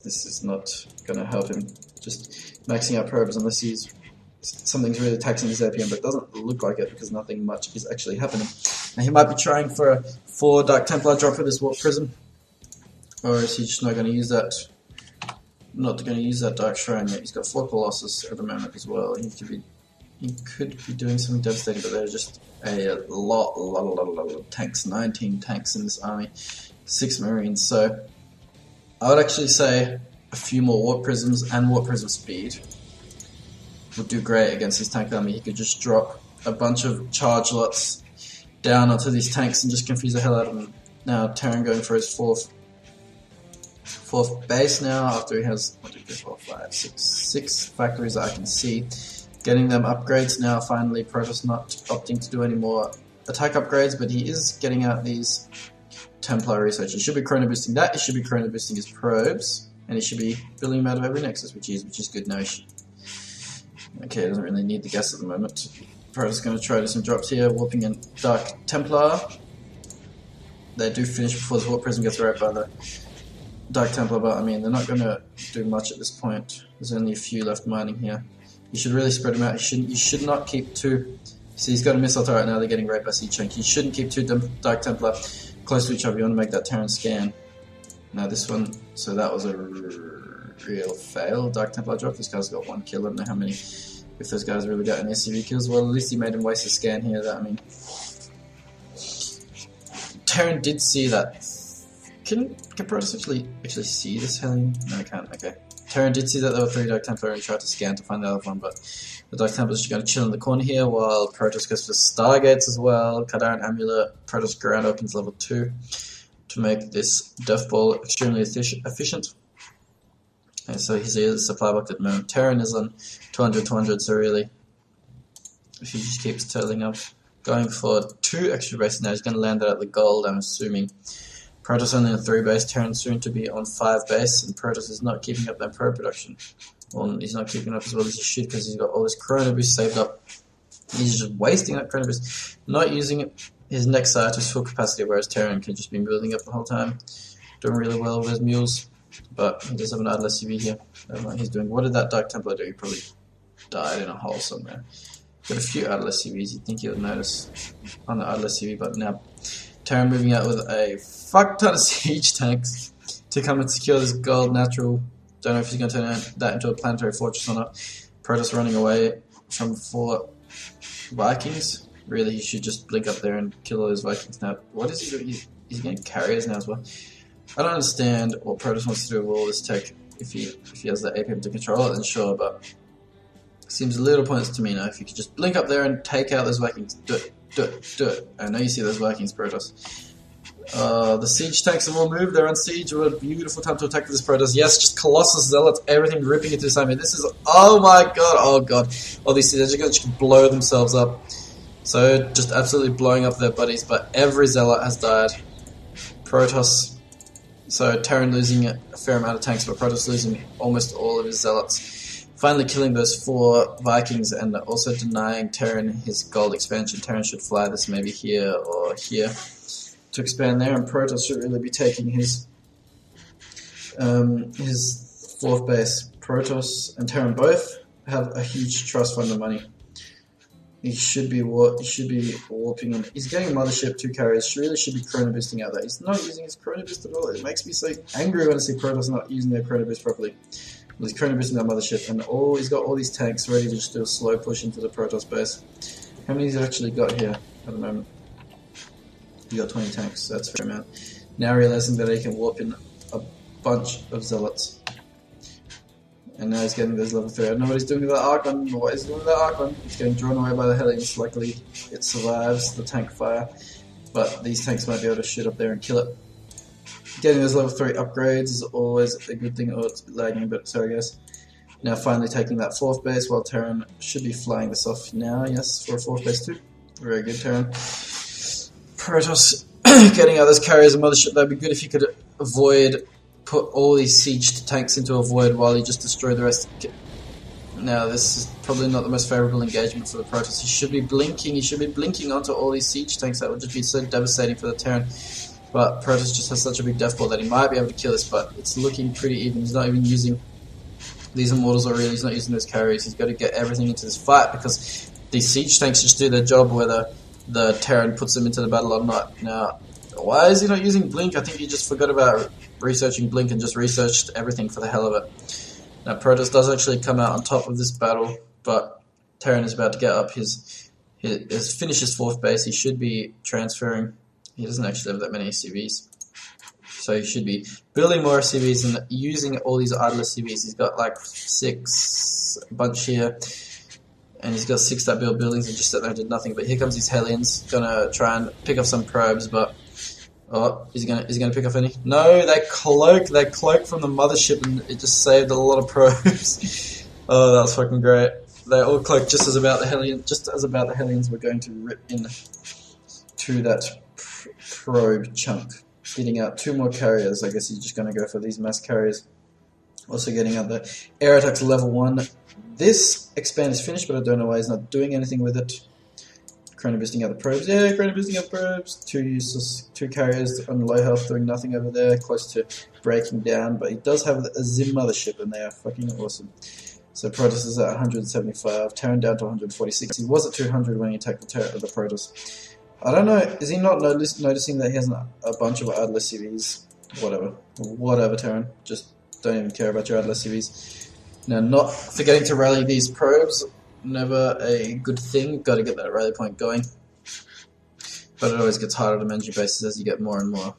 this is not going to help him. Just maxing out probes unless something's really taxing his APM, but it doesn't look like it because nothing much is actually happening. Now he might be trying for a 4 Dark Templar drop with this Warp Prism, or is he just not going to use that? Not going to use that Dark Shrine yet. He's got 4 Colossus at the moment as well. He could be doing something devastating, but there's just a lot of tanks. 19 tanks in this army, 6 Marines. So I would actually say a few more Warp Prisms and Warp Prism speed would do great against his tank army. He could just drop a bunch of charge lots down onto these tanks and just confuse the hell out of them. Now Terran going for his fourth base now after he has 6 factories that I can see. Getting them upgrades now. Finally, Protoss not opting to do any more attack upgrades, but he is getting out these Templar research. He should be chrono boosting that. He should be chrono boosting his probes, and he should be building them out of every nexus, which is good. Now okay, he doesn't really need the gas at the moment. Protoss is going to try to do some drops here, warping in Dark Templar. They do finish before the Warp Prism gets right by the Dark Templar, but I mean they're not going to do much at this point. There's only a few left mining here. You should really spread them out. You should not keep 2. See, he's got a missile turret now. They're getting raped by Siege Tank. You shouldn't keep 2 Dark Templar close to each other. You want to make that Terran scan. Now this one, so that was a real fail. Dark Templar drop. This guy's got 1 kill. I don't know how many. If those guys really got any SCV kills, well, at least he made him waste a scan here. That I mean, Terran did see that. Can Protoss actually see this Hellion? No, I can't. Okay. Terran did see that there were 3 Dark Templar and tried to scan to find the other one, but the Dark Templar is just going to chill in the corner here while Protoss goes for Stargates as well. Kadaran Amulet, Protoss ground opens level 2 to make this Death Ball extremely efficient. And so he's a supply bucket at the moment. Terran is on 200, so really, if he just keeps turtling up, going for 2 extra bases now, he's going to land that at the gold, I'm assuming. Protoss only on 3 base, Terran soon to be on 5 base, and Protoss is not keeping up that probe production. Well, he's not keeping up as well as he should because he's got all this chrono boost saved up. He's just wasting that chrono boost, not using his Nexar to his full capacity, whereas Terran can just be building up the whole time, doing really well with his mules. But he does have an idle SCV here. I don't know what he's doing. What did that Dark Templar do? He probably died in a hole somewhere. Got a few idle SCVs. You'd think he would notice on the idle SCV, but now Terran moving out with a fuck ton of siege tanks to come and secure this gold natural. Don't know if he's going to turn that into a planetary fortress or not. Protoss running away from 4 Vikings. Really, he should just blink up there and kill all those Vikings now. What is he doing? He's getting carriers now as well. I don't understand what Protoss wants to do with all this tech. If he has the APM to control it, then sure, but it seems a little pointless to me now. If you could just blink up there and take out those Vikings, do it. I know you see those Vikings, Protoss. The siege tanks have all moved. They're on siege. What a beautiful time to attack this Protoss. Yes, just Colossus Zealots, everything ripping into this army. This is, oh my god, oh god. All these siege tanks are going to blow themselves up. So, just absolutely blowing up their buddies, but every Zealot has died. Protoss. So Terran losing a fair amount of tanks, but Protoss losing almost all of his Zealots. Finally killing those 4 Vikings and also denying Terran his gold expansion. Terran should fly this maybe here or here to expand there, and Protoss should really be taking his 4th base. Protoss and Terran both have a huge trust fund of money. He should be warping in. He's getting a mothership, 2 carriers. Really should be chrono boosting out there. He's not using his chrono boost at all. It makes me so angry when I see Protoss not using their chrono boost properly. Well, he's chrono boosting that mothership, and he's got all these tanks ready to just do a slow push into the Protoss base. How many has he actually got here at the moment? He got 20 tanks. That's a fair amount. Now realizing that he can warp in a bunch of Zealots. And now he's getting those level 3. I don't know what he's doing with that Archon. What is he doing with that Archon? It's getting drawn away by the Hellions. Luckily, it survives the tank fire. But these tanks might be able to shoot up there and kill it. Getting those level 3 upgrades is always a good thing. Oh, it's a bit lagging, but sorry guys. Now finally taking that 4th base, while Terran should be flying this off now. Yes, for a 4th base too. Very good, Terran. Protoss getting out those carriers and mothership. That'd be good if you could put all these siege tanks into a void while you just destroy the rest. Now, this is probably not the most favourable engagement for the Protoss. He should be blinking onto all these siege tanks. That would just be so devastating for the Terran. But Protoss just has such a big death ball that he might be able to kill this, but it's looking pretty even. He's not even using these immortals already, he's not using those carries. He's got to get everything into this fight because these siege tanks just do their job whether the Terran puts them into the battle or not. Now, why is he not using Blink? I think he just forgot about researching Blink and just researched everything for the hell of it. Now, Protoss does actually come out on top of this battle, but Terran is about to get up his finish his 4th base. He should be transferring. He doesn't actually have that many SCVs. So he should be building more SCVs and using all these idle SCVs. He's got like 6, a bunch here, and he's got 6 that build buildings and just sat there and did nothing. But here comes these Hellions, gonna try and pick up some probes, but is he gonna pick up any? No, they cloak from the mothership, and it just saved a lot of probes. Oh, that was fucking great. They all cloaked just as about the Hellions were going to rip in to that probe chunk. Getting out 2 more carriers. I guess he's just going to go for these mass carriers. Also getting out the air attacks level 1. This expand is finished, but I don't know why he's not doing anything with it. Chrono boosting out the probes. Yeah, chrono boosting out probes. 2 useless, 2 carriers on low health doing nothing over there. Close to breaking down, but he does have a Zim mothership, and they are fucking awesome. So Protoss is at 175. Terran down to 146. He was at 200 when he attacked the Protoss. I don't know, is he not noticing that he has a bunch of idle SCVs? Whatever, Terran. Just don't even care about your idle SCVs. Now, not forgetting to rally these probes, never a good thing. Got to get that rally point going. But it always gets harder to manage your bases as you get more and more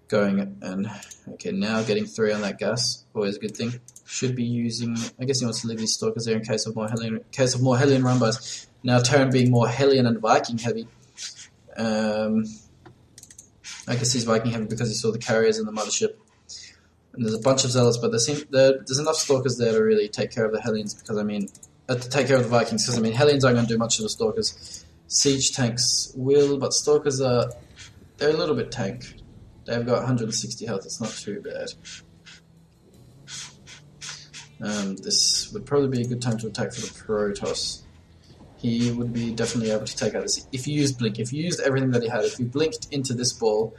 going. And, okay, now getting 3 on that gas, always a good thing. Should be using, I guess he wants to leave these stalkers there in case of more Hellion run bys. Now, Terran being more Hellion and Viking heavy. I guess he's Viking heavy because he saw the carriers in the mothership. And there's a bunch of zealots, but there's enough stalkers there to really take care of the Hellions, because I mean, to take care of the Vikings, because I mean, Hellions aren't going to do much to the stalkers. Siege tanks will, but stalkers they're a little bit tank. They've got 160 health, it's not too bad. This would probably be a good time to attack for the Protoss. He would be definitely able to take out this. If you used Blink, if you used everything that he had, if you blinked into this ball,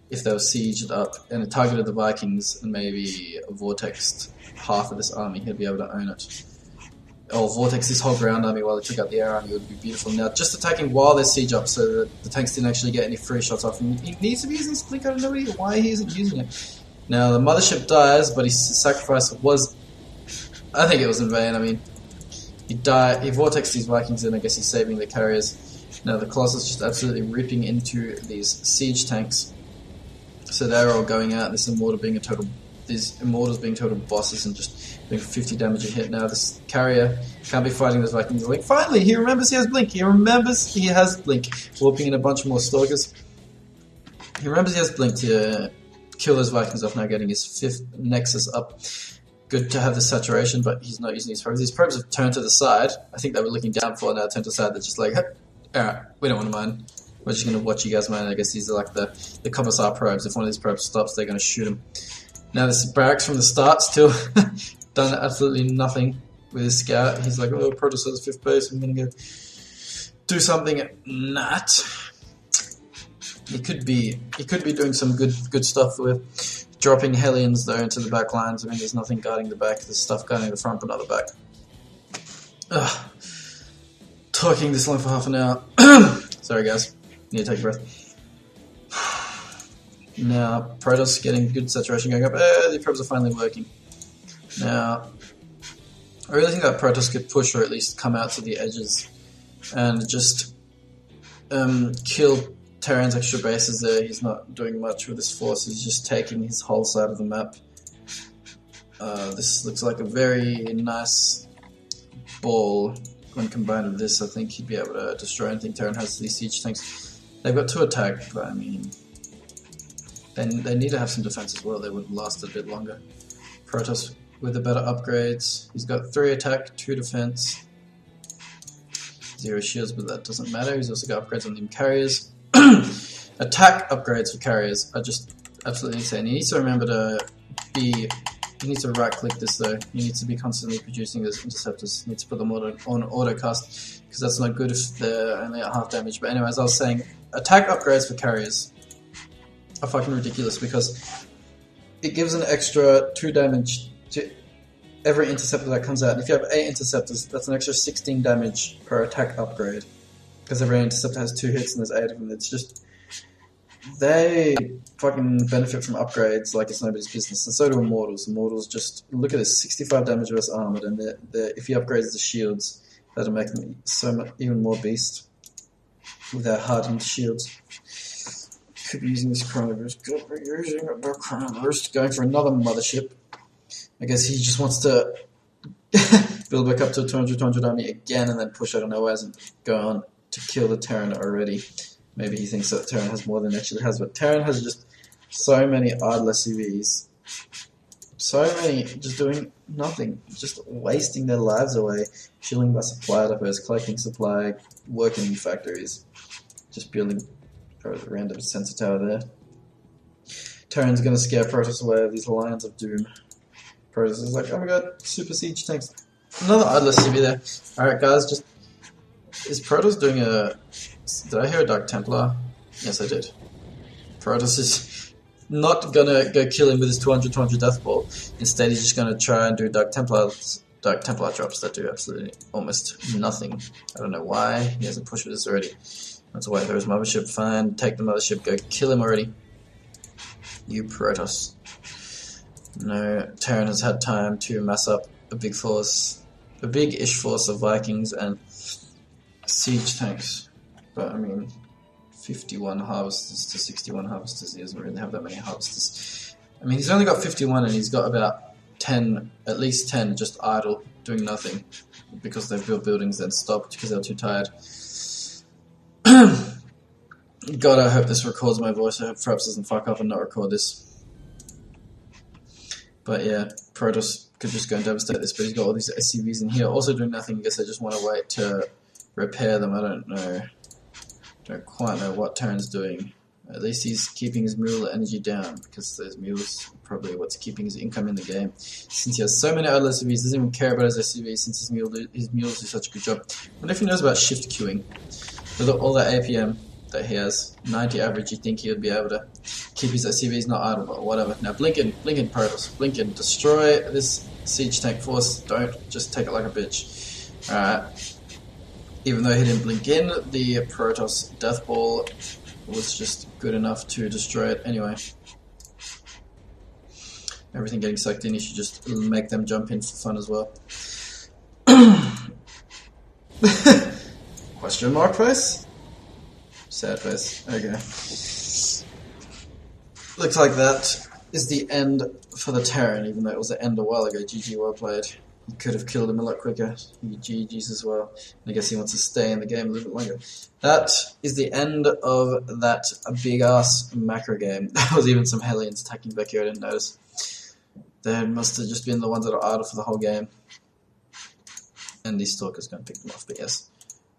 if they were sieged up, and it targeted the Vikings, and maybe vortexed half of this army, he'd be able to own it. Or vortex this whole ground army while he took out the air army would be beautiful. Now, just attacking while there's siege up so that the tanks didn't actually get any free shots off. And he needs to be using his Blink, I don't know why he isn't using it. Now, the mothership dies, but his sacrifice was, I think it was in vain. I mean, he vortexed these Vikings in, I guess he's saving the carriers. Now the Colossus just absolutely ripping into these siege tanks. So they're all going out, these immortals being total bosses and just doing 50 damage a hit. Now this carrier can't be fighting those Vikings. Like, finally, he remembers he has Blink. He remembers he has Blink. Warping in a bunch more stalkers. He remembers he has Blink to kill those Vikings off, now getting his 5th Nexus up. Good to have the saturation, but he's not using these probes. These probes have turned to the side. I think they were looking down before, now turned to the side. They're just like, hey, alright, we don't want to mine. We're just going to watch you guys mine. I guess these are like the Commissar probes. If one of these probes stops, they're going to shoot him. Now this barracks from the start, still done absolutely nothing with his scout. He's like, oh, Protoss has 5th base, I'm going to go do something. Not. He could be doing some good stuff with dropping Hellions though into the back lines. I mean, there's nothing guarding the back. There's stuff guarding the front, but not the back. Ugh. Talking this long for half an hour. Sorry, guys. Need to take a breath. Now, Protoss getting good saturation going up. The probes are finally working. Now, I really think that Protoss could push or at least come out to the edges and just kill Terran's extra bases there. He's not doing much with his force. He's just taking his whole side of the map. This looks like a very nice ball. When combined with this, I think he'd be able to destroy anything Terran has. These siege tanks, they've got 2 attack, but I mean, they need to have some defense as well. They would last a bit longer. Protoss with the better upgrades. He's got 3 attack, 2 defense, 0 shields, but that doesn't matter. He's also got upgrades on them carriers. Attack upgrades for carriers are just absolutely insane. He needs to remember to be... He needs to right click this though. He needs to be constantly producing those interceptors. He needs to put them on auto cast, because that's not good if they're only at half damage. But anyways, I was saying, attack upgrades for carriers. are fucking ridiculous because it gives an extra 2 damage to every interceptor that comes out. And if you have 8 interceptors, that's an extra 16 damage per attack upgrade. Because every interceptor has 2 hits and there's 8 of them. It's just... They fucking benefit from upgrades like it's nobody's business. And so do Immortals. Immortals just... Look at this, 65 damage versus armored. And if you upgrade the shields, that'll make them so much, even more beast. With their hardened shields. Could be using this Chronoburst. Could be using a Chronoburst. Going for another mothership. I guess he just wants to build back up to a 200 army again and then push out on OAS and go on to kill the Terran already. Maybe he thinks that Terran has more than it actually has, but Terran has just so many idle SCVs. So many just doing nothing, just wasting their lives away, chilling by supply depots, collecting supply, working in factories, just building a random sensor tower there. Terran's going to scare Protoss away with these Lions of Doom. Protoss is like, oh my god, super siege tanks. Another idle SCV there. Alright guys, just... Is Protoss doing a... Did I hear a Dark Templar? Yes, I did. Protoss is not gonna go kill him with his 200 death ball. Instead, he's just gonna try and do Dark Templar drops that do absolutely almost nothing. I don't know why. He hasn't pushed with this already. That's why there is mothership. Fine, take the mothership, go kill him already. You Protoss. No, Terran has had time to mass up a big force, a big-ish force of Vikings and siege tanks. But I mean, 51 harvesters to 61 harvesters, he doesn't really have that many harvesters. I mean, he's only got 51 and he's got about 10, at least 10 just idle, doing nothing. Because they've built buildings then stopped because they're too tired. God, I hope this records my voice. I hope Fraps doesn't fuck up and not record this. But yeah, Protoss could just go and devastate this, but he's got all these SCVs in here also doing nothing. I guess I just want to wait to repair them. I don't know. Don't quite know what Terran's doing. At least he's keeping his mule energy down, because those mules are probably what's keeping his income in the game. Since he has so many idle SCVs, he doesn't even care about his SCVs since his mules do such a good job. I wonder if he knows about shift queuing. With all that APM that he has, 90 average, you'd think he would be able to keep his SCVs not idle, but whatever. Now blink in Protoss. Blink in, destroy this siege tank force. Don't just take it like a bitch. Alright. Even though he didn't blink in, the Protoss death ball was just good enough to destroy it anyway. Everything getting sucked in, you should just make them jump in for fun as well. Question mark face? Sad face. Okay. Looks like that is the end for the Terran, even though it was the end a while ago. GG, well played. He could have killed him a lot quicker. GG's as well. I guess he wants to stay in the game a little bit longer. That is the end of that big-ass macro game. There was even some Hellions attacking back here, I didn't notice. They must have just been the ones that are idle for the whole game. And these Stalkers going to pick them off, but yes.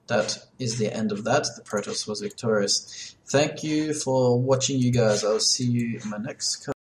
That is the end of that. The Protoss was victorious. Thank you for watching, you guys. I'll see you in my next